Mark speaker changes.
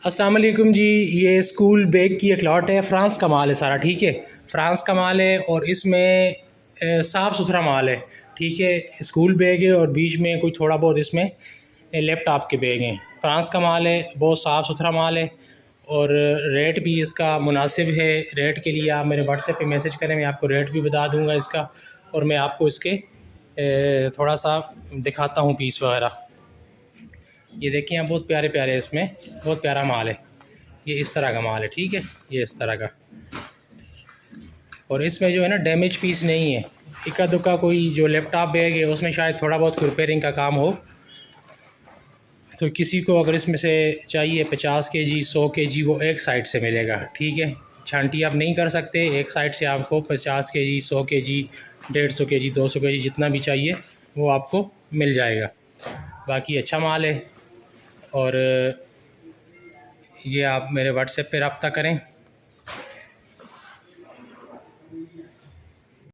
Speaker 1: अस्सलाम वालेकुम जी। ये स्कूल बैग की एक लॉट है। फ़्रांस का माल है सारा, ठीक है। फ़्रांस का माल है और इसमें साफ़ सुथरा माल है, ठीक है। स्कूल बैग है और बीच में कोई थोड़ा बहुत इसमें लैपटॉप के बैग हैं। फ़्रांस का माल है, बहुत साफ़ सुथरा माल है और रेट भी इसका मुनासिब है। रेट के लिए आप मेरे व्हाट्सएप पे मैसेज करें, मैं आपको रेट भी बता दूँगा इसका। और मैं आपको इसके थोड़ा सा दिखाता हूँ पीस वगैरह। ये देखिए यहाँ बहुत प्यारे प्यारे, इसमें बहुत प्यारा माल है। ये इस तरह का माल है, ठीक है। ये इस तरह का, और इसमें जो है ना डैमेज पीस नहीं है। इक्का दुक्का कोई जो लैपटॉप बैग है उसमें शायद थोड़ा बहुत रिपेयरिंग का काम हो, तो किसी को अगर इसमें से चाहिए 50 kg 100 kg वो एक साइड से मिलेगा, ठीक है। छांटी आप नहीं कर सकते, एक साइड से आपको 50 kg 100 kg 150 kg 200 kg जितना भी चाहिए वो आपको मिल जाएगा। बाकी अच्छा माल है और ये आप मेरे व्हाट्सएप पे रब्ता करें।